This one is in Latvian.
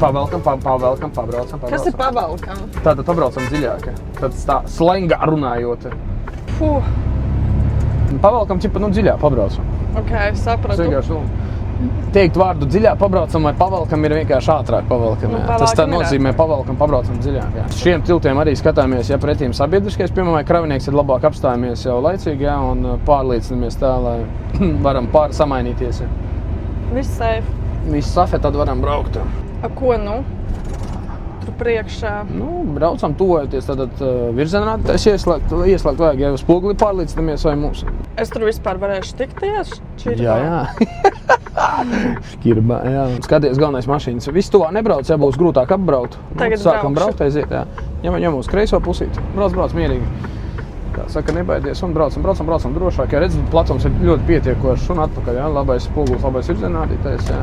pabraucam. Kas ir pavalkam? Tātad pabraucam dziļāk. Tad tā slengā runājot. Puh. Pavalkam ķipa, dziļāk pabraucam. Ok, sapratu. Vienkārši, teikt vārdu dziļāk pabraucam vai pavalkam ir vienkārši ātrāk pavalkam. Tas tā nozīmē pavalkam, pabraucam dziļāk. Jā. Šiem tiltiem arī skatāmies, ja pretīm sabiedriskais, piemēram, vai kravinieks, tad labāk apstājamies jau laicīgi, jā, un pārliecinamies tā, lai varam samainīties. Jā. Viss safe. Viss safe, tad varam braukt. Ko Tur priekšā? Braucam tuvojoties, tad virzienrādītājs ieslēgt vajag, ja uz spoguli pārliecinamies vai mūsu. Es tur vispār varēšu tikties? Jā. Škirbā, jā. Skaties, galvenais mašīnas. Viss tuvā nebrauc, ja būs grūtāk apbraukt. Tagad sākam braukt, aiziet, jā. Ņem uz kreiso pusīt. Brauc mierīgi. Kā saka, nebaidies un braucam drošāk. Ja redz, platums ir ļoti pietiekošs un atpakaļ, jā. Labais spogulis, labais virzienrādītājs, jā.